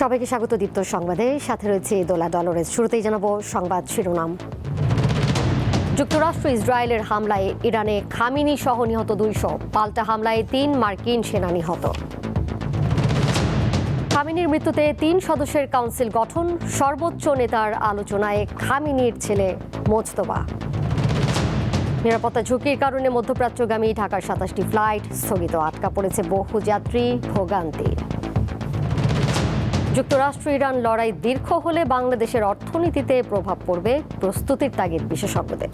সবাইকে স্বাগত দীপ্ত সংবাদে, সাথে রয়েছে দোলা ডলরেস। শুরুতেই জানাবো সংবাদ শিরোনাম। যুক্তরাষ্ট্র ইসরায়েলের হামলায় ইরানে খামিনি সহ নিহত 200, পাল্টা হামলায় 3 মার্কিন সেনা নিহত। খামিনির মৃত্যুতে 3 সদস্যের কাউন্সিল গঠন, সর্বোচ্চ নেতার আলোচনায় খামিনির ছেলে মোজতবা। নিরাপত্তা ঝুঁকির কারণে মধ্যপ্রাচ্যগামী ঢাকার 27টি ফ্লাইট স্থগিত, আটকা পড়েছে বহু যাত্রী, ভোগান্তি। যুক্তরাষ্ট্র ইরান লড়াই দীর্ঘ হলে বাংলাদেশের অর্থনীতিতে প্রভাব পড়বে, প্রস্তুতির তাগিদ বিশেষজ্ঞদের।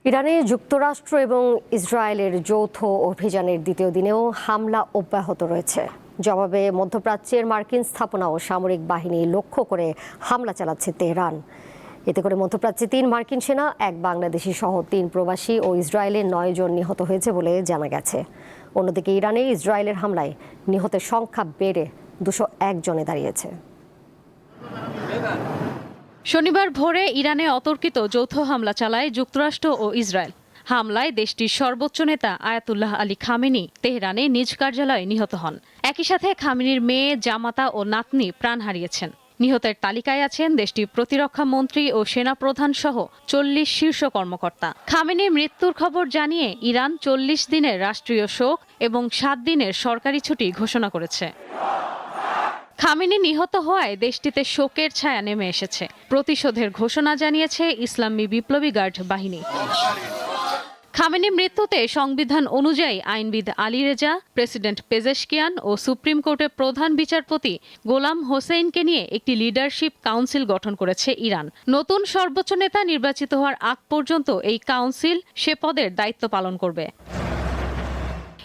ইরানে যুক্তরাষ্ট্র এবং ইসরায়েলের যৌথ অভিযানের দ্বিতীয় দিনেও হামলা অব্যাহত রয়েছে। জবাবে মধ্যপ্রাচ্যের মার্কিন স্থাপনা ও সামরিক বাহিনী লক্ষ্য করে হামলা চালাচ্ছে তেহরান। এতে করে মধ্যপ্রাচ্যে 3 মার্কিন সেনা, 1 বাংলাদেশি সহ 3 প্রবাসী ও ইসরায়েলের 9 জন নিহত হয়েছে বলে জানা গেছে। অন্যদিকে ইরানে ইসরায়েলের হামলায় নিহতের সংখ্যা বেড়ে 201 জনে দাঁড়িয়েছে। শনিবার ভোরে ইরানে অতর্কিত যৌথ হামলা চালায় যুক্তরাষ্ট্র ও ইসরায়েল। হামলায় দেশটির সর্বোচ্চ নেতা আয়াতুল্লাহ আলী খামেনি তেহরানে নিজ কার্যালয়ে নিহত হন। একই সাথে খামেনির মেয়ে, জামাতা ও নাতনি প্রাণ হারিয়েছেন। নিহতের তালিকায় আছেন দেশটির প্রতিরক্ষা মন্ত্রী ও সেনাপ্রধান সহ 40 শীর্ষ কর্মকর্তা। খামেনির মৃত্যুর খবর জানিয়ে ইরান 40 দিনের রাষ্ট্রীয় শোক এবং 7 দিনের সরকারি ছুটি ঘোষণা করেছে। খামেনি নিহত হওয়ায় দেশটিতে শোকের ছায়া নেমে এসেছে। প্রতিশোধের ঘোষণা জানিয়েছে ইসলামী বিপ্লবী গার্ড বাহিনী। খামেনির মৃত্যুতে সংবিধান অনুযায়ী আইনবিদ আলী রেজা, প্রেসিডেন্ট পেজেশকিয়ান ও সুপ্রিম কোর্টের প্রধান বিচারপতি গোলাম হোসেইনকে নিয়ে একটি লিডারশিপ কাউন্সিল গঠন করেছে ইরান। নতুন সর্বোচ্চ নেতা নির্বাচিত হওয়ার আগ পর্যন্ত এই কাউন্সিল সে পদের দায়িত্ব পালন করবে।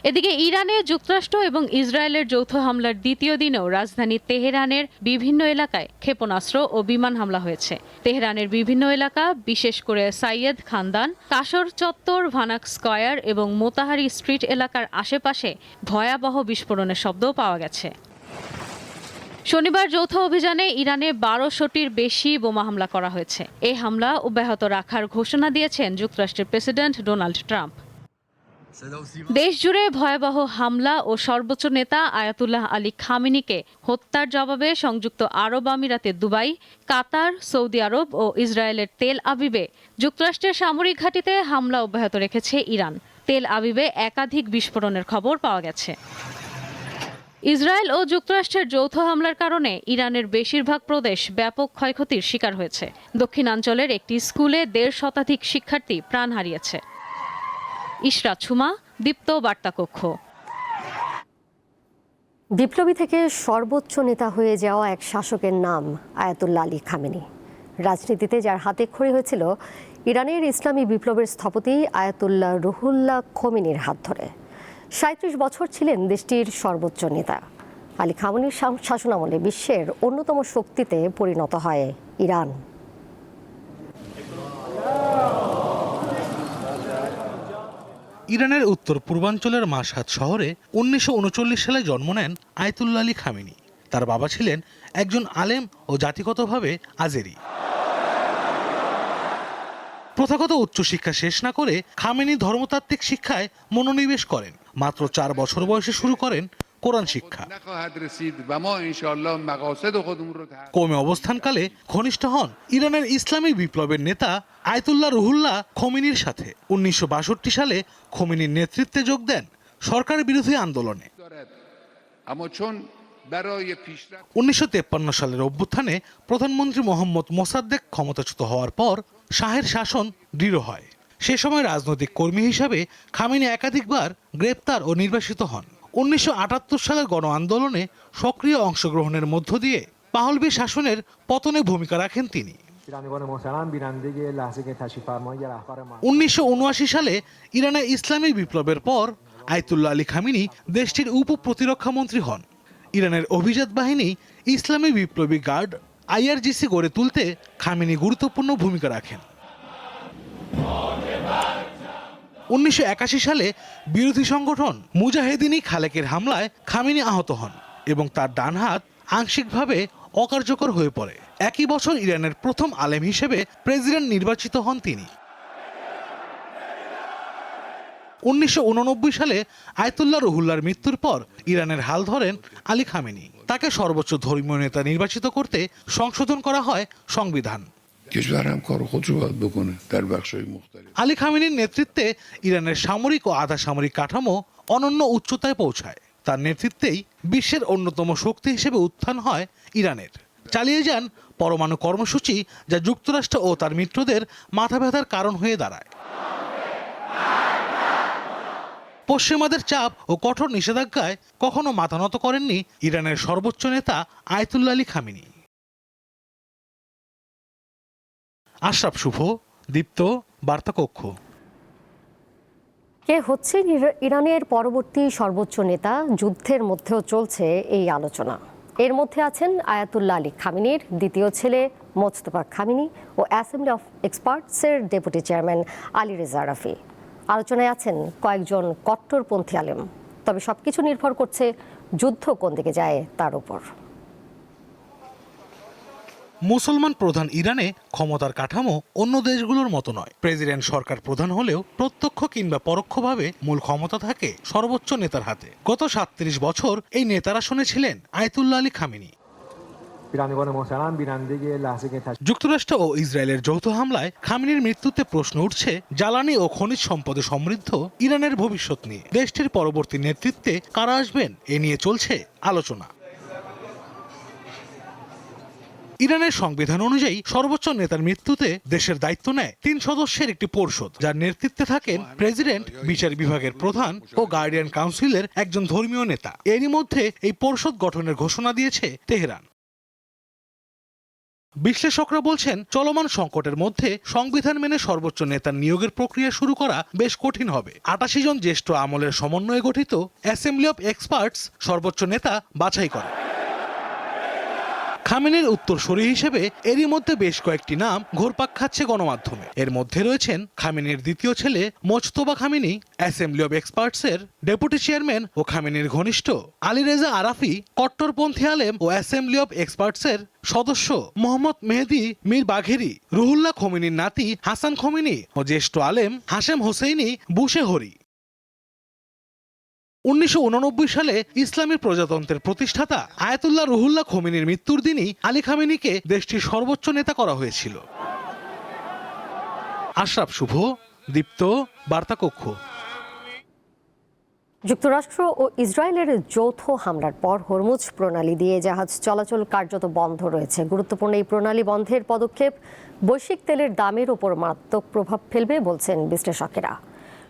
এদিকে ইরানে যুক্তরাষ্ট্র এবং ইসরায়েলের যৌথ হামলার দ্বিতীয় দিনেও রাজধানী তেহরানের বিভিন্ন এলাকায় ক্ষেপণাস্ত্র ও বিমান হামলা হয়েছে। তেহরানের বিভিন্ন এলাকা, বিশেষ করে সাইয়েদ খানদান, কাসর চত্বর, ভানাক স্কয়ার এবং মোতাহারি স্ট্রিট এলাকার আশেপাশে ভয়াবহ বিস্ফোরণের শব্দও পাওয়া গেছে। শনিবার যৌথ অভিযানে ইরানে 1200টির বেশি বোমা হামলা করা হয়েছে। এই হামলা অব্যাহত রাখার ঘোষণা দিয়েছেন যুক্তরাষ্ট্রের প্রেসিডেন্ট ডোনাল্ড ট্রাম্প। দেশ জুড়ে ভয়াবহ হামলা ও সর্বোচ্চ নেতা আয়াতুল্লাহ আলী খামেনিকে হত্যার জবাবে সংযুক্ত আরব আমিরাতের দুবাই, কাতার, সৌদি আরব ও ইসরায়েলের তেল আবিবে যুক্তরাষ্ট্রের সামরিক ঘাঁটিতে হামলা অব্যাহত রেখেছে ইরান। তেল আবিবে একাধিক বিস্ফোরণের খবর পাওয়া গেছে। ইসরায়েল ও যুক্তরাষ্ট্রের যৌথ হামলার কারণে ইরানের বেশিরভাগ প্রদেশ ব্যাপক ক্ষয়ক্ষতির শিকার হয়েছে। দক্ষিণাঞ্চলের একটি স্কুলে 1.5 শতাধিক শিক্ষার্থী প্রাণ হারিয়েছে। ইশরাত ছুমা, দীপ্ত বার্তা কক্ষ। বিপ্লবী থেকে সর্বোচ্চ নেতা হয়ে যাওয়া এক শাসকের নাম আয়াতুল্লাহ আলী খামেনি। রাজনীতিতে যার হাতে খড়ি হয়েছিল ইরানের ইসলামী বিপ্লবের স্থপতি আয়াতুল্লাহ রুহুল্লাহ খোমেনির হাত ধরে। 37 বছর ছিলেন দেশটির সর্বোচ্চ নেতা। আলী খামেনির শাসনামলে বিশ্বের অন্যতম শক্তিতে পরিণত হয় ইরান। ইরানের উত্তর পূর্বাঞ্চলের মাশহাদ শহরে 1939 সালে জন্ম নেন আয়াতুল্লাহ আলী খামেনি। তার বাবা ছিলেন একজন আলেম ও জাতিগতভাবে আজেরি। প্রথাগত উচ্চশিক্ষা শেষ না করে খামেনি ধর্মতাত্ত্বিক শিক্ষায় মনোনিবেশ করেন। মাত্র 4 বছর বয়সে শুরু করেন কোরআন শিক্ষা। কমে অবস্থানকালে ঘনিষ্ঠ হন ইরানের ইসলামী বিপ্লবের নেতা আয়াতুল্লাহ রুহুল্লাহ খোমেনির সাথে। 1962 সালে খোমেনির নেতৃত্বে যোগ দেন সরকার বিরোধী আন্দোলনে। 1953 সালের অভ্যুত্থানে প্রধানমন্ত্রী মোহাম্মদ মোসাদ্দেক ক্ষমতাচ্যুত হওয়ার পর শাহের শাসন দৃঢ় হয়। সে সময় রাজনৈতিক কর্মী হিসাবে খামেনি একাধিকবার গ্রেপ্তার ও নির্বাসিত হন। 1978 সালের গণ আন্দোলনে সক্রিয় অংশগ্রহণের মধ্য দিয়ে পাহলভি শাসনের পতনে ভূমিকা রাখেন তিনি। 1979 সালে ইরানের ইসলামী বিপ্লবের পর আয়াতুল্লাহ আলী খামেনি দেশটির উপ প্রতিরক্ষা মন্ত্রী হন। ইরানের অভিজাত বাহিনী ইসলামী বিপ্লবী গার্ড IRGC গড়ে তুলতে খামেনি গুরুত্বপূর্ণ ভূমিকা রাখেন। 1981 সালে বিরোধী সংগঠন মুজাহিদিন খালেকের হামলায় খামেনি আহত হন এবং তার ডান হাত আংশিকভাবে অকার্যকর হয়ে পড়ে। একই বছর ইরানের প্রথম আলেম হিসেবে প্রেসিডেন্ট নির্বাচিত হন তিনি। 1989 সালে আয়াতুল্লাহ রুহুল্লাহর মৃত্যুর পর ইরানের হাল ধরেন আলী খামেনি। তাকে সর্বোচ্চ ধর্মীয় নেতা নির্বাচিত করতে সংশোধন করা হয় সংবিধান। আলী খামেনির নেতৃত্বে ইরানের সামরিক ও আধা সামরিক কাঠামো অনন্য উচ্চতায় পৌঁছায়। তার নেতৃত্বেই বিশ্বের অন্যতম শক্তি হিসেবে উত্থান হয় ইরানের। চালিয়ে যান পরমাণু কর্মসূচি, যা যুক্তরাষ্ট্র ও তার মিত্রদের মাথা ব্যথার কারণ হয়ে দাঁড়ায়। পশ্চিমাদের চাপ ও কঠোর নিষেধাজ্ঞায় কখনো মাথা নত করেননি ইরানের সর্বোচ্চ নেতা আয়াতুল্লাহ আলী খামেনি। আশরাফ শুভ, দীপ্ত, বার্তা কক্ষ। কে হচ্ছেন ইরানের পরবর্তী সর্বোচ্চ নেতা? যুদ্ধের মধ্যেও চলছে এই আলোচনা। এর মধ্যে আছেন আয়াতুল্লাহ আলী খামেনির দ্বিতীয় ছেলে মোজতবা খামেনি ও অ্যাসেম্বলি অফ এক্সপার্টসের deputy chairman Ali Reza Arafi. আলোচনায় আছেন কয়েকজন কট্টরপন্থী আলেম। তবে সবকিছু নির্ভর করছে যুদ্ধ কোন দিকে যায় তার উপর। মুসলমান প্রধান ইরানে ক্ষমতার কাঠামো অন্য দেশগুলোর মতো নয়। প্রেসিডেন্ট সরকার প্রধান হলেও প্রত্যক্ষ কিংবা পরোক্ষভাবে মূল ক্ষমতা থাকে সর্বোচ্চ নেতার হাতে। গত 37 বছর এই নেতার আসনে ছিলেন আয়াতুল্লাহ আলী খামেনি। যুক্তরাষ্ট্র ও ইসরায়েলের যৌথ হামলায় খামেনির মৃত্যুতে প্রশ্ন উঠছে জ্বালানি ও খনিজ সম্পদে সমৃদ্ধ ইরানের ভবিষ্যৎ নিয়ে। দেশটির পরবর্তী নেতৃত্বে কারা আসবেন এ নিয়ে চলছে আলোচনা। ইরানের সংবিধান অনুযায়ী সর্বোচ্চ নেতার মৃত্যুতে দেশের দায়িত্ব নেয় 3 সদস্যের একটি পরিষদ, যার নেতৃত্বে থাকেন প্রেসিডেন্ট, বিচার বিভাগের প্রধান ও গার্ডিয়ান কাউন্সিলের একজন ধর্মীয় নেতা। এরই মধ্যে এই পরিষদ গঠনের ঘোষণা দিয়েছে তেহরান। বিশ্লেষকরা বলছেন, চলমান সংকটের মধ্যে সংবিধান মেনে সর্বোচ্চ নেতার নিয়োগের প্রক্রিয়া শুরু করা বেশ কঠিন হবে। 88 জন জ্যেষ্ঠ আমলের সমন্বয়ে গঠিত অ্যাসেম্বলি অফ এক্সপার্টস সর্বোচ্চ নেতা বাছাই করে। খামেনির উত্তরসূরি হিসেবে এরই মধ্যে বেশ কয়েকটি নাম ঘুরপাক খাচ্ছে গণমাধ্যমে। এর মধ্যে রয়েছেন খামেনির দ্বিতীয় ছেলে মোজতবা খামেনি, অ্যাসেম্বলি অব এক্সপার্টসের ডেপুটি চেয়ারম্যান ও খামেনির ঘনিষ্ঠ আলী রেজা আরাফি, কট্টরপন্থী আলেম ও অ্যাসেম্বলি অব এক্সপার্টসের সদস্য মোহাম্মদ মেহেদি মীর বাঘেরি, রুহুল্লাহ খোমেনির নাতি হাসান খোমেনি ও জ্যেষ্ঠ আলেম হাশেম হোসেইনি বুশেহরি। 1989 সালে ইসলামী প্রজাতন্ত্রের প্রতিষ্ঠাতা আয়াতুল্লাহ রুহুল্লাহ খোমেনির মৃত্যুর দিনই আলী খামেনিকে দেশটির সর্বোচ্চ নেতা করা হয়েছিল। আশরাফ শুভ, দীপ্ত, বার্তা কক্ষ। যুক্তরাষ্ট্র ও ইসরায়েলের যৌথ হামলার পর হরমুজ প্রণালী দিয়ে জাহাজ চলাচল কার্যত বন্ধ রয়েছে। গুরুত্বপূর্ণ এই প্রণালী বন্ধের পদক্ষেপ বৈশ্বিক তেলের দামের উপর মারাত্মক প্রভাব ফেলবে বলছেন বিশ্লেষকেরা।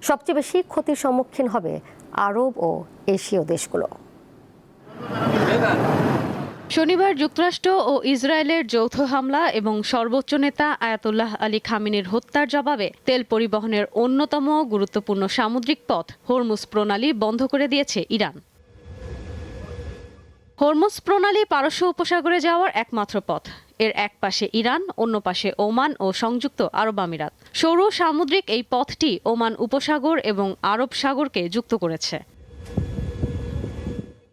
সবচেয়ে বেশি ক্ষতির সম্মুখীন হবে আরব ও এশীয় দেশগুলো। শনিবার যুক্তরাষ্ট্র ও ইসরায়েলের যৌথ হামলা এবং সর্বোচ্চ নেতা আয়াতুল্লাহ আলী খামেনির হত্যার জবাবে তেল পরিবহনের অন্যতম গুরুত্বপূর্ণ সামুদ্রিক পথ হরমুজ প্রণালী বন্ধ করে দিয়েছে ইরান। হরমুজ প্রণালী পারস্য উপসাগরে যাওয়ার একমাত্র পথ। এর এক পাশে ইরান, অন্য পাশে ওমান ও সংযুক্ত আরব আমিরাত। সৌর সামুদ্রিক এই পথটি ওমান উপসাগর এবং আরব সাগরকে যুক্ত করেছে।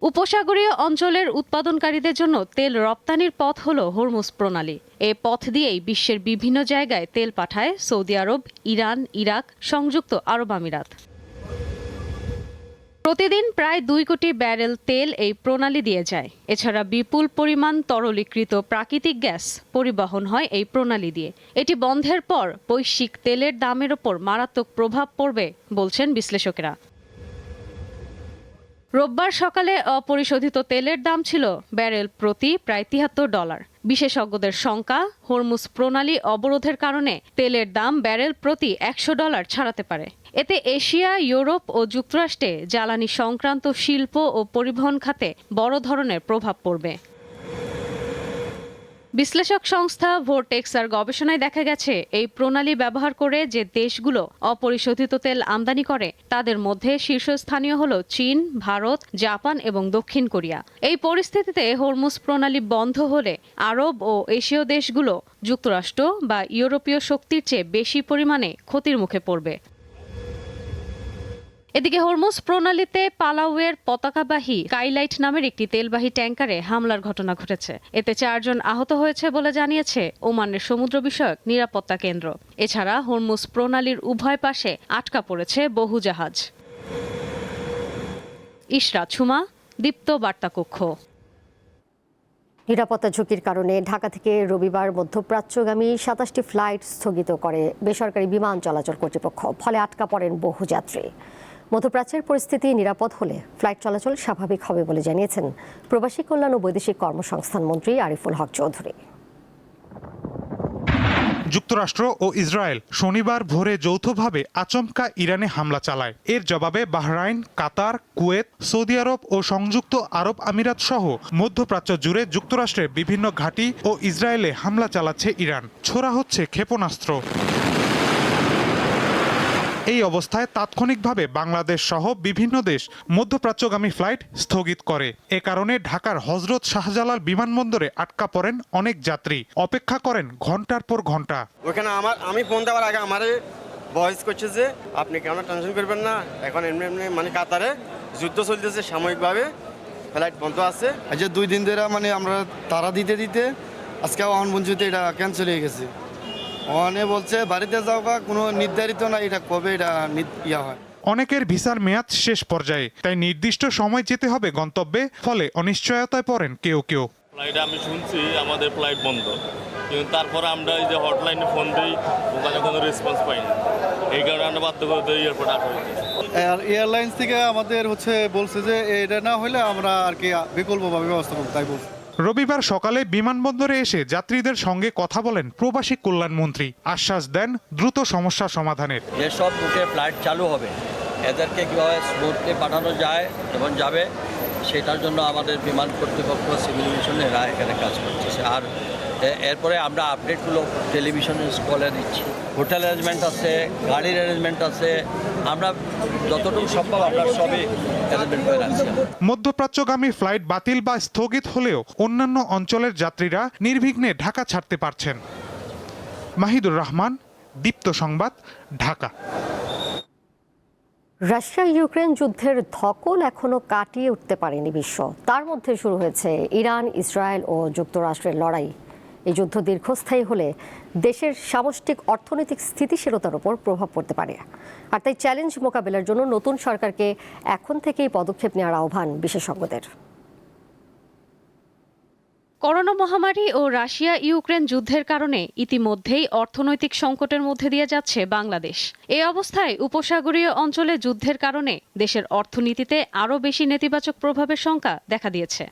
উপসাগরীয় অঞ্চলের উৎপাদনকারীদের জন্য তেল রপ্তানির পথ হল হরমুজ প্রণালী। এ পথ দিয়েই বিশ্বের বিভিন্ন জায়গায় তেল পাঠায় সৌদি আরব, ইরান, ইরাক, সংযুক্ত আরব আমিরাত। প্রতিদিন প্রায় 2 কোটি ব্যারেল তেল এই প্রণালী দিয়ে যায়। এছাড়া বিপুল পরিমাণ তরলীকৃত প্রাকৃতিক গ্যাস পরিবহন হয় এই প্রণালী দিয়ে। এটি বন্ধের পর বৈশ্বিক তেলের দামের ওপর মারাত্মক প্রভাব পড়বে বলছেন বিশ্লেষকেরা। রোববার সকালে অপরিশোধিত তেলের দাম ছিল ব্যারেল প্রতি প্রায় $73। বিশেষজ্ঞদের শঙ্কা, হরমুজ প্রণালী অবরোধের কারণে তেলের দাম ব্যারেল প্রতি $100 ছাড়াতে পারে। এতে এশিয়া, ইউরোপ ও যুক্তরাষ্ট্রে জ্বালানি সংক্রান্ত শিল্প ও পরিবহন খাতে বড় ধরনের প্রভাব পড়বে। বিশ্লেষক সংস্থা ভোরটেক্সার গবেষণায় দেখা গেছে, এই প্রণালী ব্যবহার করে যে দেশগুলো অপরিশোধিত তেল আমদানি করে তাদের মধ্যে শীর্ষস্থানীয় হল চীন, ভারত, জাপান এবং দক্ষিণ কোরিয়া। এই পরিস্থিতিতে হরমুজ প্রণালী বন্ধ হলে আরব ও এশীয় দেশগুলো যুক্তরাষ্ট্র বা ইউরোপীয় শক্তির চেয়ে বেশি পরিমাণে ক্ষতির মুখে পড়বে। এদিকে হরমুজ প্রণালীতে পালাউয়ের পতাকাবাহী স্কাইলাইট নামের একটি তেলবাহী ট্যাংকারে হামলার ঘটনা ঘটেছে। এতে 4 জন আহত হয়েছে বলে জানিয়েছে ওমানের সমুদ্র বিষয়ক নিরাপত্তা কেন্দ্র। এছাড়া হরমুজ প্রণালীর উভয় পাশে আটকা পড়েছে বহু জাহাজ। ইশরাত সুমা, দীপ্ত বার্তা কক্ষ। নিরাপত্তা ঝুঁকির কারণে ঢাকা থেকে রবিবার মধ্যপ্রাচ্যগামী 27টি ফ্লাইট স্থগিত করে বেসরকারি বিমান চলাচল কর্তৃপক্ষ। ফলে আটকা পড়েন বহু যাত্রী। মধ্যপ্রাচ্যের পরিস্থিতি নিরাপদ হলে ফ্লাইট চলাচল স্বাভাবিক হবে বলে জানিয়েছেন প্রবাসী কল্যাণ ও বৈদেশিক কর্মসংস্থান মন্ত্রী আরিফুল হক চৌধুরী। যুক্তরাষ্ট্র ও ইসরায়েল শনিবার ভোরে যৌথভাবে আচমকা ইরানে হামলা চালায়। এর জবাবে বাহরাইন, কাতার, কুয়েত, সৌদি আরব ও সংযুক্ত আরব আমিরাত সহ মধ্যপ্রাচ্য জুড়ে যুক্তরাষ্ট্রের বিভিন্ন ঘাঁটি ও ইসরায়েলে হামলা চালাচ্ছে ইরান। ছোড়া হচ্ছে ক্ষেপণাস্ত্র। এই অবস্থায় তাৎক্ষণিকভাবে বাংলাদেশ সহ বিভিন্ন দেশ মধ্যপ্রাচ্যগামী ফ্লাইট স্থগিত করে। এ কারণে ঢাকার হযরত শাহজালাল বিমানবন্দরে আটকা পড়েন অনেক যাত্রী। অপেক্ষা করেন ঘন্টার পর ঘন্টা। ওখানে আমি ফোন দেওয়ার আগে আমারে ভয়েস করছে যে আপনি কেন টেনশন করবেন না, এখন এমনি এমনি মানে কাতারে যুদ্ধ চলতেছে, সাময়িকভাবে ফ্লাইট বন্ধ আছে। আচ্ছা 2 দিন ধরে মানে আমরা তারা দিতে আজকে অন পর্যন্ত এটা ক্যান্সেল হয়ে গেছে। অনে বলছে বাড়িতে যাও বা কোনো নির্ধারিত না, এটা কবে এটা হয়। অনেকের ভিসার মেয়াদ শেষ পর্যায়ে, তাই নির্দিষ্ট সময় যেতে হবে গন্তব্যে। ফলে অনিশ্চয়তায় পড়েন কেউ কেউ। ফ্লাইট আমি শুনছি আমাদের ফ্লাইট বন্ধ, কিন্তু তারপরে আমরা এই যে হটলাইনে ফোন দিই, ওখানে কোনো রেসপন্স পাই না। এই কারণে আমরা বাধ্য করে এয়ারপোর্ট আসা হয়েছে। এয়ারলাইন্স থেকে আমাদের বলছে যে এটা না হলে আমরা আর কি বিকল্পভাবে ব্যবস্থা করব, তাই বলছে। রবিবার সকালে বিমানবন্দরে এসে যাত্রীদের সঙ্গে কথা বলেন প্রবাসী কল্যাণ মন্ত্রী। আশ্বাস দেন দ্রুত সমস্যা সমাধানের। যেসব রুটে ফ্লাইট চালু হবে এদেরকে কীভাবে স্মুথলি পাঠানো যায় এবং যাবে, সেটার জন্য আমাদের বিমান কর্তৃপক্ষ, সিভিল এভিয়েশন এরা এখানে কাজ করতেছে। আর এরপরে আমরা আপডেটগুলো টেলিভিশনের কলে দিচ্ছি। হোটেল অ্যারেঞ্জমেন্ট আছে, গাড়ির অ্যারেঞ্জমেন্ট আছে, আমরা যতটুকু সম্ভব আমরা সবই অ্যারেঞ্জমেন্ট করে রাখছি। মধ্যপ্রাচ্যগামী ফ্লাইট বাতিল বা স্থগিত হলেও অন্যান্য অঞ্চলের যাত্রীরা নির্বিঘ্নে ঢাকা ছাড়তে পারছেন। মাহিদুর রহমান, দীপ্ত সংবাদ, ঢাকা। রাশিয়া ইউক্রেন যুদ্ধের ধকল এখনো কাটিয়ে উঠতে পারেনি বিশ্ব। তার মধ্যে শুরু হয়েছে ইরান, ইসরায়েল ও যুক্তরাষ্ট্রের লড়াই। এই যুদ্ধ দীর্ঘস্থায়ী হলে দেশের সামষ্টিক অর্থনৈতিক স্থিতিশীলতার উপর প্রভাব পড়তে পারে। আর তাই চ্যালেঞ্জ মোকাবেলার জন্য নতুন সরকারকে এখন থেকেই পদক্ষেপ নেওয়ার আহ্বান বিশেষজ্ঞদের। করোনা মহামারী ও রাশিয়া ইউক্রেন যুদ্ধের কারণে ইতিমধ্যেই অর্থনৈতিক সংকটের মধ্যে দিয়ে যাচ্ছে বাংলাদেশ। এই অবস্থায় উপসাগরীয় অঞ্চলে যুদ্ধের কারণে দেশের অর্থনীতিতে আরও বেশি নেতিবাচক প্রভাবের শঙ্কা দেখা দিয়েছে।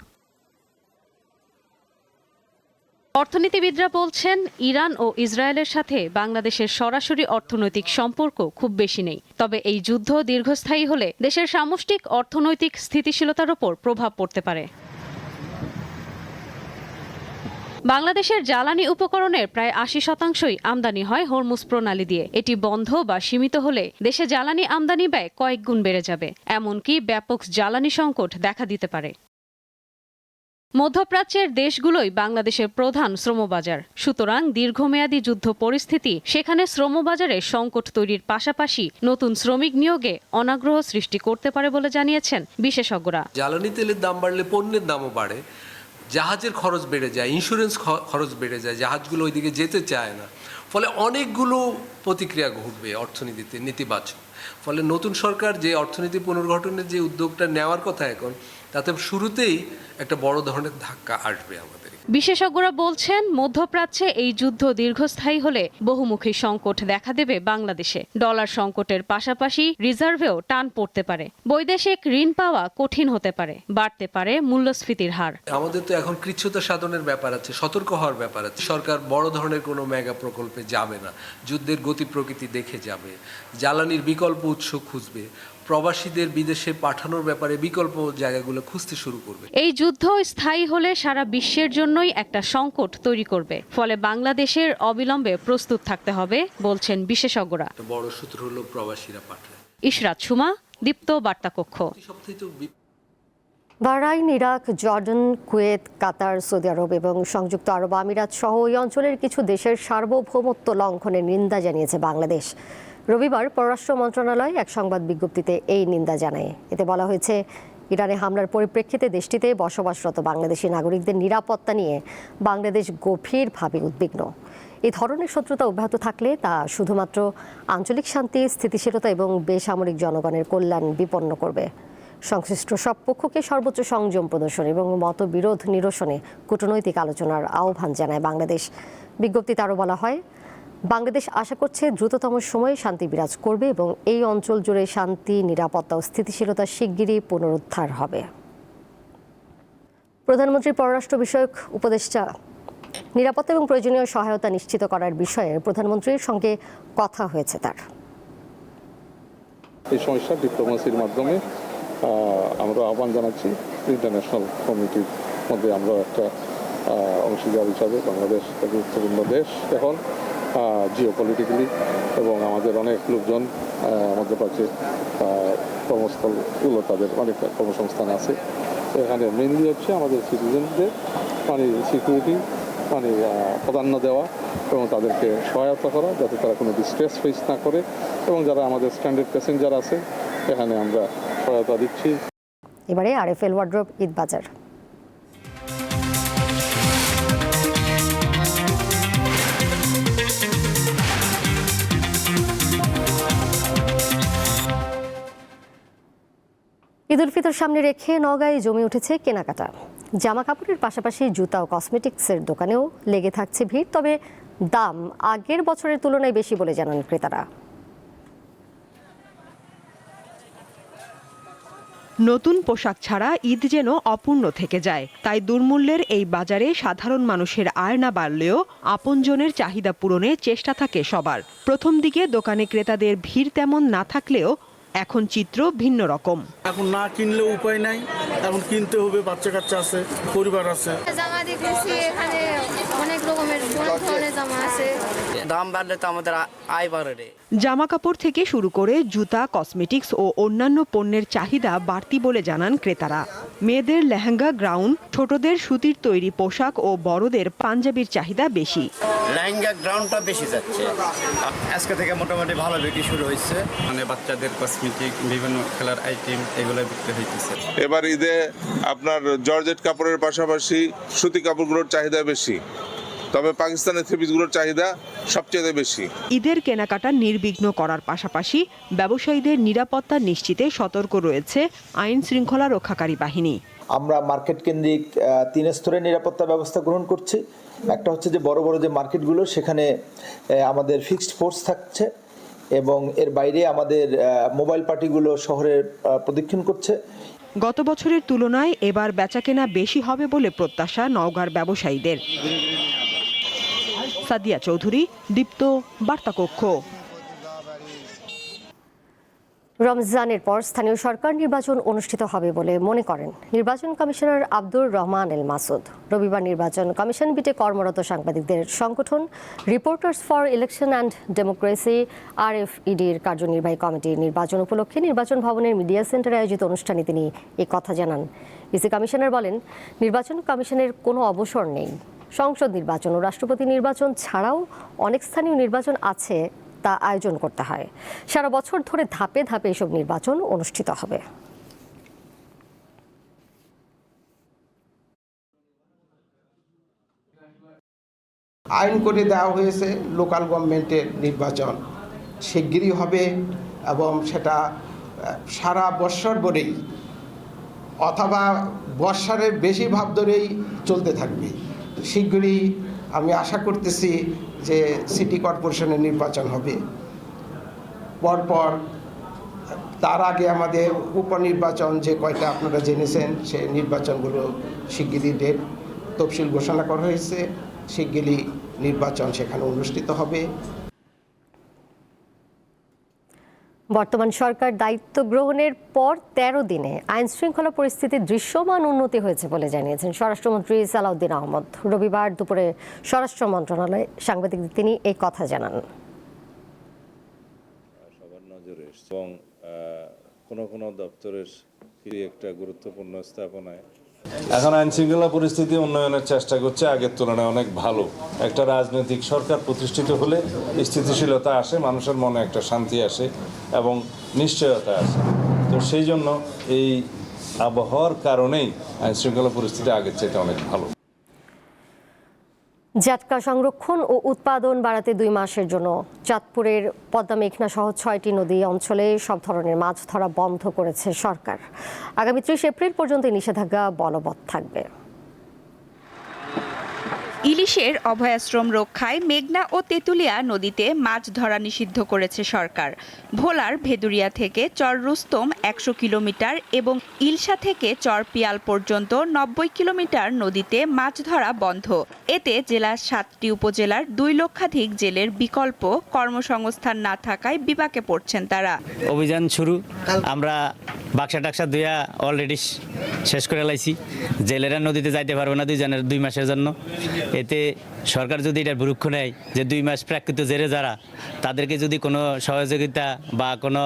অর্থনীতিবিদরা বলছেন, ইরান ও ইসরায়েলের সাথে বাংলাদেশের সরাসরি অর্থনৈতিক সম্পর্ক খুব বেশি নেই। তবে এই যুদ্ধ দীর্ঘস্থায়ী হলে দেশের সামষ্টিক অর্থনৈতিক স্থিতিশীলতার উপর প্রভাব পড়তে পারে। বাংলাদেশের জ্বালানি উপকরণের প্রায় ৮০% আমদানি হয় হরমুজ প্রণালী দিয়ে। এটি বন্ধ বা সীমিত হলে দেশে জ্বালানি আমদানি ব্যয় কয়েক গুণ বেড়ে যাবে। এমনকি ব্যাপক জ্বালানি সংকট দেখা দিতে পারে। মধ্যপ্রাচ্যের দেশগুলোই বাংলাদেশের প্রধান শ্রমবাজার। সুতরাং দীর্ঘমেয়াদী যুদ্ধ পরিস্থিতি সেখানে শ্রমবাজারে সংকট তৈরির পাশাপাশি নতুন শ্রমিক নিয়োগে অনাগ্রহ সৃষ্টি করতে পারে বলে জানিয়েছেন বিশেষজ্ঞরা। জ্বালানি তেলের দাম বাড়লে পণ্যের দামও বাড়ে, জাহাজের খরচ বেড়ে যায়, ইন্স্যুরেন্স খরচ বেড়ে যায়, জাহাজগুলো ওইদিকে যেতে চায় না। ফলে অনেকগুলো প্রতিক্রিয়া ঘটবে অর্থনীতিতে নেতিবাচক। ফলে নতুন সরকার যে অর্থনীতি পুনর্গঠনের যে উদ্যোগটা নেওয়ার কথা এখন, তাতে শুরুতেই একটা বড় ধরনের ধাক্কা আসবে আমাদের। বিশেষজ্ঞরা বলছেন, মধ্যপ্রাচ্যে এই যুদ্ধ দীর্ঘস্থায়ী হলে বহুমুখী সংকট দেখা দেবে বাংলাদেশে। ডলার সংকটের পাশাপাশি রিজার্ভেও টান পড়তে পারে। বৈদেশিক ঋণ পাওয়া কঠিন হতে পারে, বাড়তে পারে মূল্যস্ফীতির হার। আমাদের তো এখন কৃচ্ছ্রতা সাধনের ব্যাপার আছে, সতর্ক হওয়ার ব্যাপার আছে। সরকার বড় ধরনের কোনো মেগা প্রকল্পে যাবে না, যুদ্ধের গতি প্রকৃতি দেখে যাবে, জ্বালানির বিকল্প উৎস খুঁজবে, প্রবাসীদের বিদেশে পাঠানোর ব্যাপারে বিকল্প জায়গাগুলো খুঁজতে শুরু করবে। এই যুদ্ধ স্থায়ী হলে সারা বিশ্বের জন্যই একটা সংকট তৈরি করবে। ফলে বাংলাদেশের অবিলম্বে প্রস্তুত থাকতে হবে বলছেন বিশেষজ্ঞরা। বড় সূত্র হলো প্রবাসীরা পাঠায়। ইশরাত সুমা, দীপ্ত বার্তা কক্ষ। বাহরাইন, ইরাক, জর্ডান, কুয়েত, কাতার, সৌদি আরব এবং সংযুক্ত আরব আমিরাত সহ ওই অঞ্চলের কিছু দেশের সার্বভৌমত্ব লঙ্ঘনের নিন্দা জানিয়েছে বাংলাদেশ। রবিবার পররাষ্ট্র মন্ত্রণালয় এক সংবাদ বিজ্ঞপ্তিতে এই নিন্দা জানায়। এতে বলা হয়েছে, ইরানে হামলার পরিপ্রেক্ষিতে দেশটিতে বসবাসরত বাংলাদেশি নাগরিকদের নিরাপত্তা নিয়ে বাংলাদেশ গভীরভাবে উদ্বিগ্ন। এই ধরনের শত্রুতা অব্যাহত থাকলে তা শুধুমাত্র আঞ্চলিক শান্তি, স্থিতিশীলতা এবং বেসামরিক জনগণের কল্যাণ বিপন্ন করবে। সংশ্লিষ্ট সব পক্ষকে সর্বোচ্চ সংযম প্রদর্শন এবং মতবিরোধ নিরসনে কূটনৈতিক আলোচনার আহ্বান জানায় বাংলাদেশ। বিজ্ঞপ্তিতে আরও বলা হয়, বাংলাদেশ আশা করছে দ্রুততম সময়ে শান্তি বিরাজ করবে এবং এই অঞ্চল জুড়ে শান্তি, নিরাপত্তা ও স্থিতিশীলতা শিগগিরই পুনরুদ্ধার হবে। প্রধানমন্ত্রীর পররাষ্ট্র বিষয়ক উপদেষ্টা নিরাপত্তা এবং প্রয়োজনীয় সহায়তা নিশ্চিত করার বিষয়ে প্রধানমন্ত্রীর সঙ্গে কথা হয়েছে তার। এই সমস্যা ডিপ্লোমেসির মাধ্যমে আমরা আহ্বান জানাচ্ছি। ইন্টারন্যাশনাল কমিউনিটির মধ্যে আমরা একটা অংশীদার হিসাবে বাংলাদেশ একটা গুরুত্বপূর্ণ দেশ এখন জিওপলিটিক্যালি, এবং আমাদের অনেক লোকজন মধ্যপ্রাচ্যে কর্মস্থলগুলো তাদের অনেক কর্মসংস্থান আছে। এখানে মেইনলি হচ্ছে আমাদের সিটিজেনদের সিকিউরিটি প্রাধান্য দেওয়া এবং তাদেরকে সহায়তা করা যাতে তারা কোনো ডিস্ট্রেস ফেস না করে, এবং যারা আমাদের স্ট্যান্ডার্ড প্যাসেঞ্জার আছে এখানে আমরা সহায়তা দিচ্ছি। এবারে আরএফএল ওয়ার্ড্রোব ঈদ বাজার। ঈদ উল ফিতর সামনে রেখে নওগাঁয় জমে উঠেছে কেনাকাটা। জামা কাপড়ের পাশাপাশি জুতা ও কসমেটিক্সের দোকানেও লেগে থাকছে ভিড়, তবে দাম আগের বছরের তুলনায় বেশি বলে জানান ক্রেতারা। নতুন পোশাক ছাড়া ঈদ যেন অপূর্ণ থেকে যায়, তাই দুর্মূল্যের এই বাজারে সাধারণ মানুষের আয় না বাড়লেও আপনজনের চাহিদা পূরণে চেষ্টা থাকে সবার। প্রথম দিকে দোকানে ক্রেতাদের ভিড় তেমন না থাকলেও এখন চিত্র ভিন্ন রকম। এখন না কিনলেও উপায় নাই, এখন কিনতে হবে, বাচ্চা কাচ্চা আছে, পরিবার আছে। জামা দেখতেছি এখানে অনেক রকমের ধরনের জামা আছে, দাম বাড়লে তো আমাদের আয় বাড়ে। জামা কাপড় থেকে শুরু করে জুতা, কসমেটিক্স ও অন্যান্য পণ্যের চাহিদা বাড়তি বলে জানান ক্রেতারা। মেয়েদের লেহেঙ্গা, গাউন, ছোটদের সুতির তৈরি পোশাক ও বড়দের পাঞ্জাবির চাহিদা বেশি। লেহেঙ্গা গ্রাউন্ডটা বেশি যাচ্ছে, আজকে থেকে মোটামুটি ভালো বিক্রি শুরু হয়েছে। মানে বাচ্চাদের কসমেটিক, বিভিন্ন খেলার আইটেম এগুলো বিক্রি হইতেছে। এবার ঈদে আপনার জর্জেট কাপড়ের পাশাপাশি সুতি কাপড়গুলোর চাহিদা বেশি, তবে পাকিস্তানের থ্রি পিসগুলোর চাহিদা সবচেয়ে বেশি। ঈদের কেনাকাটা নির্বিঘ্ন করার পাশাপাশি ব্যবসায়ীদের নিরাপত্তা নিশ্চিতে সতর্ক রয়েছে আইন শৃঙ্খলা রক্ষাকারী বাহিনী। আমরা মার্কেট কেন্দ্রিক 3 স্তরের নিরাপত্তা ব্যবস্থা গ্রহণ করছি। একটা হচ্ছে যে বড় বড় যে মার্কেটগুলো, সেখানে আমাদের ফিক্সড ফোর্স থাকছে এবং এর বাইরে আমাদের মোবাইল পার্টিগুলো শহরে প্রদক্ষিণ করছে। গত বছরের তুলনায় এবার বেচাকেনা বেশি হবে বলে প্রত্যাশা নওগাঁর ব্যবসায়ীদের। সাদিয়া চৌধুরী, দীপ্ত, বার্তাকক্ষ। রমজানের পর স্থানীয় সরকার নির্বাচন অনুষ্ঠিত হবে বলে মনে করেন নির্বাচন কমিশনার আব্দুর রহমান এল মাসুদ। রবিবার নির্বাচন কমিশন বিটে কর্মরত সাংবাদিকদের সংগঠন reporters for election and democracy RFEDর কার্যনির্বাহী কমিটির নির্বাচন উপলক্ষে নির্বাচন ভবনের মিডিয়া সেন্টারে আয়োজিত অনুষ্ঠানে তিনি এই কথা জানান। ইসি কমিশনার বলেন, নির্বাচন কমিশনের কোনো অবসর নেই। সংসদ নির্বাচন ও রাষ্ট্রপতি নির্বাচন ছাড়াও অনেক স্থানীয় নির্বাচন আছে, তা আয়োজন করতে হয়। সারা বছর ধরে ধাপে ধাপে এসব নির্বাচন অনুষ্ঠিত হবে। আইন করে দেওয়া হয়েছে লোকাল গভর্নমেন্টের নির্বাচন শিগগিরই হবে এবং সেটা সারা বৎসর ধরেই অথবা বৎসরের বেশি ভাব ধরেই চলতে থাকবে। শিগগিরই আমি আশা করতেছি যে সিটি কর্পোরেশনের নির্বাচন হবে। পরপর তার আগে আমাদের উপনির্বাচন যে কয়টা আপনারা জেনেছেন, সে নির্বাচনগুলো শিগগিরই ডেট তফসিল ঘোষণা করা হয়েছে। শিগগিরই নির্বাচন সেখানে অনুষ্ঠিত হবে। বর্তমান সরকার দায়িত্ব গ্রহণের পর 13 দিনে আইন শৃঙ্খলা পরিস্থিতির দৃশ্যমান উন্নতি হয়েছে বলে জানিয়েছেন স্বরাষ্ট্রমন্ত্রী সালাউদ্দিন আহমদ। রবিবার দুপুরে স্বরাষ্ট্র মন্ত্রণালয়ে সাংবাদিকদের তিনি এই কথা জানান। সবার নজরে এবং কোনো দপ্তরের একটা গুরুত্বপূর্ণ স্থাপনায় এখন আইন শৃঙ্খলা পরিস্থিতি উন্নয়নের চেষ্টা করছে, আগের তুলনায় অনেক ভালো। একটা রাজনৈতিক সরকার প্রতিষ্ঠিত হলে স্থিতিশীলতা আসে, মানুষের মনে একটা শান্তি আসে এবং নিশ্চয়তা আসে। তো সেই জন্য এই আবহাওয়ার কারণেই আইন শৃঙ্খলা পরিস্থিতি আগের চাইতে অনেক ভালো। জাটকা সংরক্ষণ ও উৎপাদন বাড়াতে 2 মাসের জন্য চাঁদপুরের পদ্মা মেঘনা সহ 6টি নদী অঞ্চলে সব ধরনের মাছ ধরা বন্ধ করেছে সরকার। আগামী 30 এপ্রিল পর্যন্ত নিষেধাজ্ঞা বলবৎ থাকবে। ইলিশের অভয়াশ্রম রক্ষায় মেঘনা ও তেঁতুলিয়া নদীতে মাছ ধরা নিষিদ্ধ করেছে সরকার। ভোলার ভেদুরিয়া থেকে চর রুস্তম 100 কিলোমিটার এবং ইলশা থেকে চর পিয়াল পর্যন্ত 90 কিলোমিটার নদীতে মাছ ধরা বন্ধ। এতে জেলার 7টি উপজেলার 2 লক্ষাধিক জেলের বিকল্প কর্মসংস্থান না থাকায় বিপাকে পড়ছেন তারা। অভিযান শুরু, আমরা বাক্সা টাক্সা দুয়া অলরেডি শেষ করে লাইছি। জেলেরা নদীতে যাইতে পারবে না 2 মাসের জন্য। এতে সরকার যদি এটার ভুরুক্ষ নেয় যে 2 মাস প্রাকৃত জেলে যারা, তাদেরকে যদি কোনো সহযোগিতা বা কোনো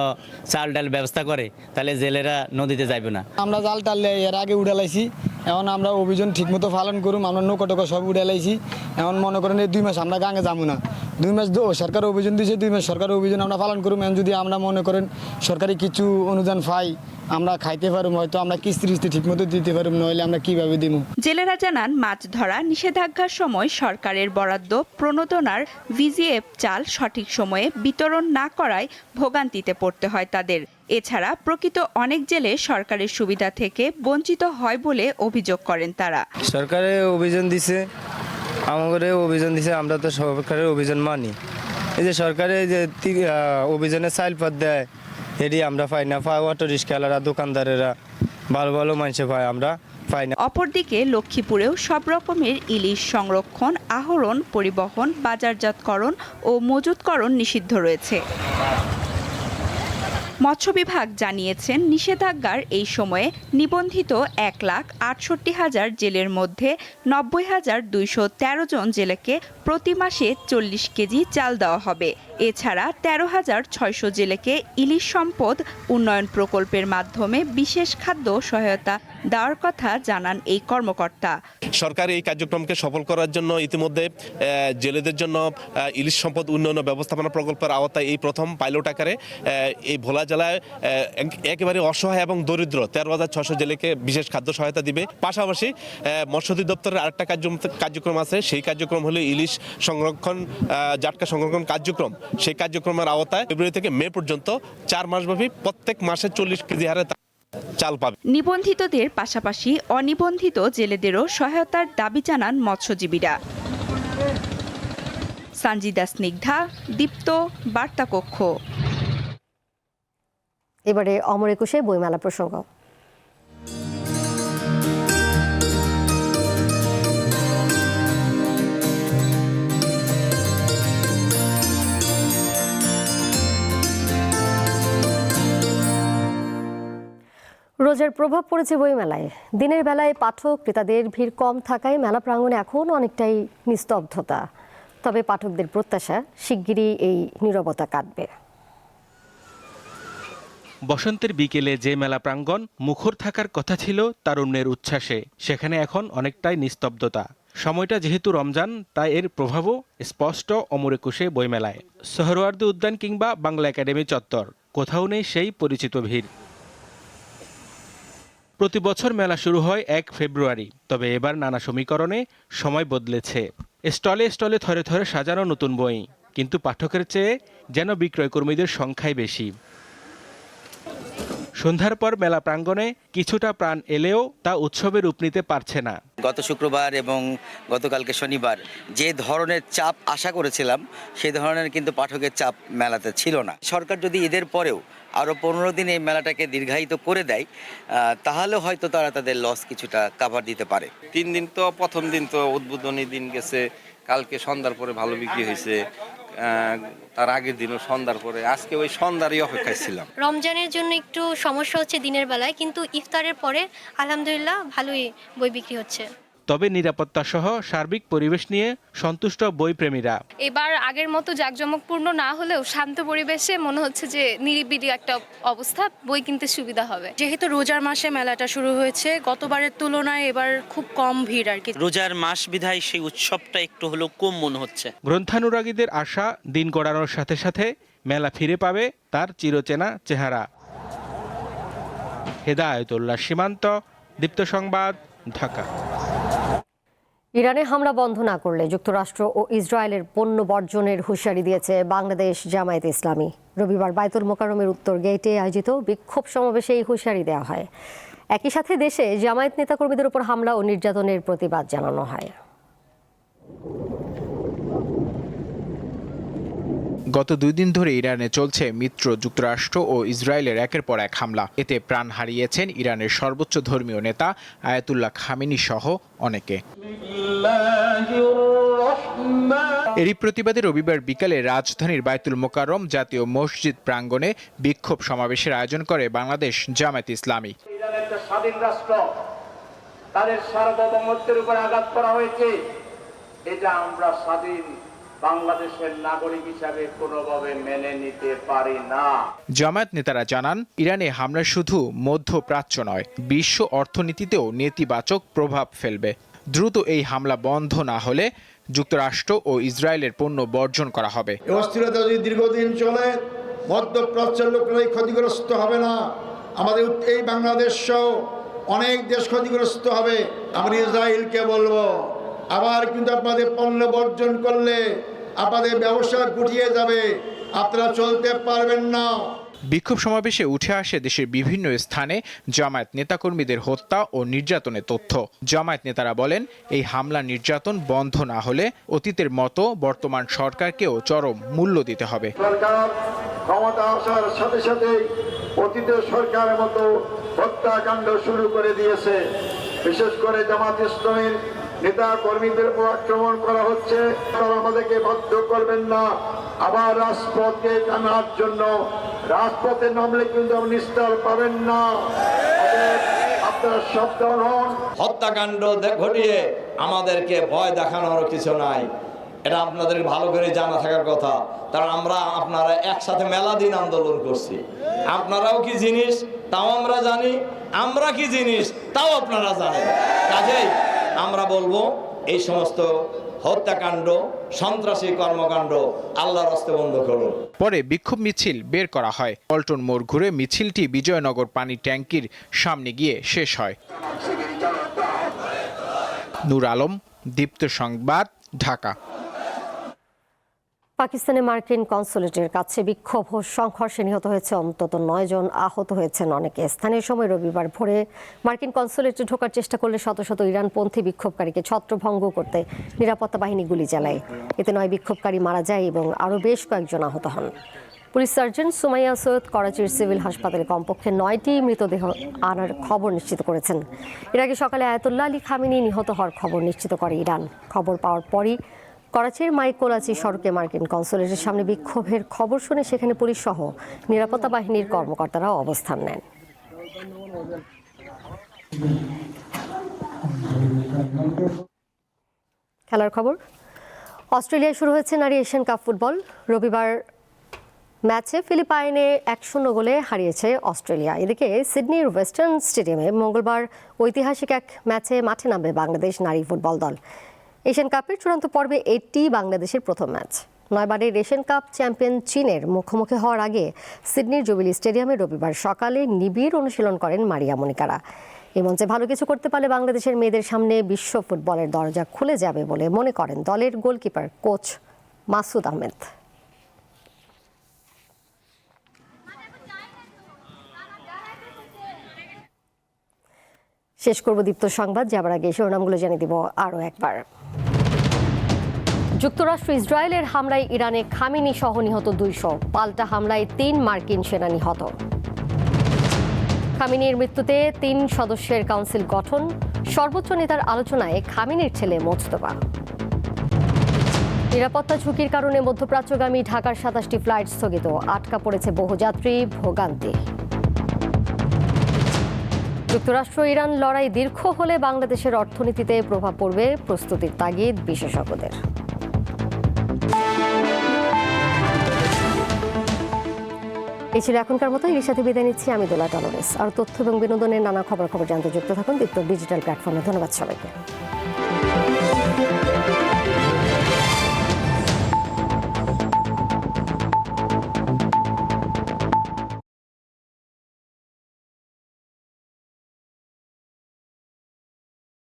চাল ডাল ব্যবস্থা করে, তাহলে জেলেরা নদীতে যাইবে না। আমরা জাল টাল এর আগে উড়ে লাইছি, এখন আমরা অভিযান ঠিকমতো পালন করুম, আমরা নৌকা টোকা সব উড়ে লাইছি। এখন মনে করেন এই 2 মাস আমরা গাঙে যাবো না। 2 মাস সরকার অভিযান দিয়েছে, 2 মাস সরকার অভিযান আমরা পালন করুম। এখন যদি আমরা মনে করেন সরকারি কিছু অনুদান পাই, আমরা খাইতে পারুম, হয়তো আমরা কিস্তি ঠিকমতো দিতে পারুম, নইলে আমরা কিভাবে দিব। জেলেরা জানান মাছ ধরা নিষেধাজ্ঞার সময় সরকারের বরাদ্দ প্রণোদনার ভিজিএফ চাল সঠিক সময়ে বিতরণ না করায় ভোগান্তিতে পড়তে হয় তাদের। এছাড়া প্রকৃত অনেক জেলে সরকারের সুবিধা থেকে বঞ্চিত হয় বলে অভিযোগ করেন তারা। সরকারের অভিযান দিছে, আমাদের অভিযান দিছে, আমরা তো সরকারের অভিযান মানি। এই যে সরকারের যে অভিযানে চাইলপাত দেয়, এটি আমরা পাই না। অটো রিক্সাওয়ালারা, দোকানদারেরা, ভালো ভালো মানুষে পায়, আমরা পাই না। অপরদিকে লক্ষ্মীপুরেও সব রকমের ইলিশ সংরক্ষণ, আহরণ, পরিবহন, বাজারজাতকরণ ও মজুতকরণ নিষিদ্ধ রয়েছে। মৎস্য বিভাগ জানিয়েছেন নিষেধাজ্ঞার এই সময়ে নিবন্ধিত 1,68,000 জেলের মধ্যে 90,213 জন জেলেকে প্রতি মাসে 40 কেজি চাল দেওয়া হবে। এছাড়া 13,600 জেলেকে ইলিশ সম্পদ উন্নয়ন প্রকল্পের মাধ্যমে বিশেষ খাদ্য সহায়তা দেওয়ার কথা জানান এই কর্মকর্তা। সরকার এই কার্যক্রমকে সফল করার জন্য ইতিমধ্যে জেলেদের জন্য ইলিশ সম্পদ উন্নয়ন ব্যবস্থাপনা প্রকল্পের আওতায় এই প্রথম পাইলট আকারে এই ভোলা জেলায় একেবারে অসহায় এবং দরিদ্র 13,600 জেলেকে বিশেষ খাদ্য সহায়তা দিবে। পাশাপাশি মৎস্য অধিদপ্তরের আরেকটা কার্যক্রম আছে, সেই কার্যক্রম হলো ইলিশ সংরক্ষণ, জাটকা সংরক্ষণ কার্যক্রম। সেই কার্যক্রমের আওতায় ফেব্রুয়ারি থেকে মে পর্যন্ত 4 মাসব্যাপী প্রত্যেক মাসে 40 কেজি হারে চাল পাবে। নিবন্ধিতদের পাশাপাশি অনিবন্ধিত জেলেদেরও সহায়তার দাবি জানান মৎস্যজীবীরা। সঞ্জিদা স্নিগ্ধা, দীপ্ত, বার্তা কক্ষ। এবারে অমর একুশে বইমেলা প্রসঙ্গ। রোজার প্রভাব পড়েছে বইমেলায়। দিনের বেলায় পাঠক ক্রেতাদের ভিড় কম থাকায় মেলা প্রাঙ্গণে এখন অনেকটাই নিস্তব্ধতা। তবে পাঠকদের প্রত্যাশা শিগগিরই এই নীরবতা কাটবে। বসন্তের বিকেলে যে মেলা প্রাঙ্গণ মুখর থাকার কথা ছিল তারুণ্যের উচ্ছ্বাসে, সেখানে এখন অনেকটাই নিস্তব্ধতা। সময়টা যেহেতু রমজান, তাই এর প্রভাবও স্পষ্ট অমর একুশে বইমেলায়। সোহরাওয়ার্দী উদ্যান কিংবা বাংলা একাডেমি চত্বর, কোথাও নেই সেই পরিচিত ভিড়। প্রতি বছর মেলা শুরু হয় 1 ফেব্রুয়ারি, তবে এবার নানা সমীকরণে সময় বদলেছে। স্টলে স্টলে থরে থরে সাজানো নতুন বই, কিন্তু পাঠকের চেয়ে যেন বিক্রয়কর্মীদের সংখ্যাই বেশি। সন্ধ্যার পর মেলা প্রাঙ্গণে কিছুটা প্রাণ এলেও তা উৎসবে রূপ নিতে পারছে না। গত শুক্রবার এবং গতকালকে শনিবার যে ধরনের চাপ আশা করেছিলাম, সেই ধরনের কিন্তু পাঠকের চাপ মেলাতে ছিল না। সরকার যদি ঈদের পরেও আরও 15 দিন এই মেলাটাকে দীর্ঘায়িত করে দেয়, তাহলে হয়তো তারা তাদের লস কিছুটা কাভার দিতে পারে। 3 দিন তো, প্রথম দিন তো উদ্বোধনী দিন গেছে, কালকে সন্ধ্যার পরে ভালো বিক্রি হয়েছে, তার আগের দিনও সন্ধ্যার পরে, আজকে ওই সন্ধ্যারই অপেক্ষায় ছিলাম। রমজানের জন্য একটু সমস্যা হচ্ছে দিনের বেলায়, কিন্তু ইফতারের পরে আলহামদুলিল্লাহ ভালোই বই বিক্রি হচ্ছে। তবে নিরাপত্তা সহ সার্বিক পরিবেশ নিয়ে সন্তুষ্ট বইপ্রেমীরা। এবার আগের মতো জাঁকজমকপূর্ণ না হলেও শান্ত পরিবেশে মনে হচ্ছে যে নিরিবিলি একটা অবস্থা, বই কিনতে সুবিধা হবে। যেহেতু রোজার মাসে মেলাটা শুরু হয়েছে, গতবারের তুলনায় এবার খুব কম ভিড় আর কি। রোজার মাস বিধায় সেই উৎসবটা একটু হলেও কম মনে হচ্ছে। গ্রন্থানুরাগীদের আশা দিন গড়ানোর সাথে সাথে মেলা ফিরে পাবে তার চিরচেনা চেহারা। হেদায়েতুল্লাহ সীমান্ত, দীপ্ত সংবাদ, ঢাকা। ইরানে হামলা বন্ধ না করলে যুক্তরাষ্ট্র ও ইসরায়েলের পণ্য বর্জনের হুঁশিয়ারি দিয়েছে বাংলাদেশ জামায়াতে ইসলামী। রবিবার বায়তুল মোকাররমের উত্তর গেটে আয়োজিত বিক্ষোভ সমাবেশে এই হুঁশিয়ারি দেওয়া হয়। একই সাথে দেশে জামায়াত নেতাকর্মীদের উপর হামলা ও নির্যাতনের প্রতিবাদ জানানো হয়। গত 2 দিন ধরে ইরানে চলছে মিত্র যুক্তরাষ্ট্র ও ইসরায়েলের একের পর এক হামলা। এতে প্রাণ হারিয়েছেন ইরানের সর্বোচ্চ ধর্মীয় নেতা আয়াতুল্লাহ খামেনি সহ অনেকে। এরই প্রতিবাদে রবিবার বিকালে রাজধানীর বায়তুল মোকাররম জাতীয় মসজিদ প্রাঙ্গণে বিক্ষোভ সমাবেশের আয়োজন করে বাংলাদেশ জামায়াতে ইসলামী। ইরানের স্বাধীন রাষ্ট্র, তাদের সার্বভৌমত্বের উপর আঘাত করা হয়েছে, এটা আমরা স্বাধীন বাংলাদেশের নাগরিক হিসাবে কোনোভাবে মেনে নিতে পারি না। জামায়াত নেতারা জানান, ইরানে হামলা শুধু মধ্যপ্রাচ্য নয়, বিশ্ব অর্থনীতিতেও নেতিবাচক প্রভাব ফেলবে। দ্রুত এই হামলা বন্ধ না হলে যুক্তরাষ্ট্র ও ইসরায়েলের পণ্য বর্জন করা হবে। অস্থিরতা যদি দীর্ঘদিন চলে, মধ্যপ্রাচ্যের লোকেরাই ক্ষতিগ্রস্ত হবে না, আমাদের এই বাংলাদেশ সহ অনেক দেশ ক্ষতিগ্রস্ত হবে। আমরা ইসরায়েলকে বলবো, আবার কিন্তু আপনাদের পণ্য বর্জন করলে আপনাদের ব্যবসা গুটিয়ে যাবে, আপনারা চলতে পারবেন না। বিক্ষোভ সমাবেশে উঠে আসে দেশের বিভিন্ন স্থানে জামায়াত নেতাকর্মীদের হত্যা ও নির্যাতনের তথ্য। জামায়াত নেতারা বলেন, এই হামলা নির্যাতন বন্ধ না হলে অতীতের মতো বর্তমান সরকারকেও চরম মূল্য দিতে হবে। সরকার ক্ষমতা আসার সাথে সাথে অতীতের সরকারের মতো হত্যাকাণ্ড শুরু করে দিয়েছে। বিশেষ করে জামায়াত ইসলামীর নেতা কর্মীদের উপর আক্রমণ করা হচ্ছে। তারা আমাদেরকে বাধ্য করবেন না আবার রাজপথে নামার জন্য। রাজপথে নামলে কিন্তু আপনি নিস্তার পাবেন না, আপনারা সাবধান হন। হত্যাকাণ্ড ঘটিয়ে আমাদেরকে ভয় দেখানোর কিছু নাই, এটা আপনাদের ভালো করে জানা থাকার কথা। কারণ আপনারা একসাথে মেলা দিন আন্দোলন করছি, আপনারাও কি জিনিস তাও আমরা জানি, আমরা কি জিনিস তাও আপনারা জানেন। কাজেই আমরা বলবো, এই সমস্ত হত্যাকাণ্ড, সন্ত্রাসী কর্মকাণ্ড আল্লাহর রাস্তে বন্ধ করুন। পরে বিক্ষোভ মিছিল বের করা হয়। পল্টন মোড় ঘুরে মিছিলটি বিজয়নগর পানি ট্যাঙ্কির সামনে গিয়ে শেষ হয়। নূর আলম, দীপ্ত সংবাদ, ঢাকা। পাকিস্তানে মার্কিন কনসুলেটের কাছে বিক্ষোভ ও সংঘর্ষে নিহত হয়েছে অন্তত 9 জন, আহত হয়েছেন অনেকে। স্থানীয় সময় রবিবার ভোরে মার্কিন কনসুলেটে ঢোকার চেষ্টা করলে শত শত ইরানপন্থী বিক্ষোভকারীকে ছত্রভঙ্গ করতে নিরাপত্তা বাহিনী গুলি চালায়। এতে 9 বিক্ষোভকারী মারা যায় এবং আরও বেশ কয়েকজন আহত হন। পুলিশ সার্জন সুমাইয়া সৈয়দ করাচির সিভিল হাসপাতালে কমপক্ষে 9টি মৃতদেহ আনার খবর নিশ্চিত করেছেন। এর আগে সকালে আয়াতুল্লাহ আলী খামেনি নিহত হওয়ার খবর নিশ্চিত করে ইরান। খবর পাওয়ার পরই করাচির মাইকোলাচি সড়কে মার্কিন কনসুলেটের সামনে বিক্ষোভের খবর শুনে সেখানে পুলিশ সহ নিরাপত্তা বাহিনীর কর্মকর্তারাও অবস্থান নেন। খেলার খবর। অস্ট্রেলিয়ায় শুরু হয়েছে নারী এশিয়ান কাপ ফুটবল। রবিবার ম্যাচে ফিলিপাইনে 1-0 গোলে হারিয়েছে অস্ট্রেলিয়া। এদিকে সিডনির ওয়েস্টার্ন স্টেডিয়ামে মঙ্গলবার ঐতিহাসিক এক ম্যাচে মাঠে নামবে বাংলাদেশ নারী ফুটবল দল। এশিয়ান কাপের চূড়ান্ত পর্বে এটি বাংলাদেশের প্রথম ম্যাচ। 9 বারের এশিয়ান কাপ চ্যাম্পিয়ন চীনের মুখোমুখি হওয়ার আগে সিডনির জুবিলি স্টেডিয়ামে রবিবার সকালে নিবিড় অনুশীলন করেন মারিয়া মনিকারা। এই মঞ্চে ভালো কিছু করতে পারলে বাংলাদেশের মেয়েদের সামনে বিশ্ব ফুটবলের দরজা খুলে যাবে বলে মনে করেন দলের গোলকিপার কোচ মাসুদ আহমেদ। শেষ করব দীপ্ত সংবাদ, যাবার আগে শিরোনামগুলো জানিয়ে দিব আরও একবার। যুক্তরাষ্ট্র ইসরায়েলের হামলায় ইরানে খামেনি সহ নিহত 200, পাল্টা হামলায় 3 মার্কিন সেনা নিহত। খামেনির মৃত্যুতে 3 সদস্যের কাউন্সিল গঠন, সর্বোচ্চ নেতার আলোচনায় খামেনির ছেলে মোজতবা। নিরাপত্তা ঝুঁকির কারণে মধ্যপ্রাচ্যগামী ঢাকার 27টি ফ্লাইট স্থগিত, আটকা পড়েছে বহুযাত্রী, ভোগান্তি। যুক্তরাষ্ট্র ইরান লড়াই দীর্ঘ হলে বাংলাদেশের অর্থনীতিতে প্রভাব পড়বে, প্রস্তুতির তাগিদ বিশেষজ্ঞদের। এই ছিল এখনকার মতো। এর সাথে বিদায় নিচ্ছি আমি দোলা টলরেস। আর তথ্য এবং বিনোদনের নানা খবর জানতে যুক্ত থাকুন দীপ্ত ডিজিটাল প্ল্যাটফর্মে। ধন্যবাদ সবাইকে।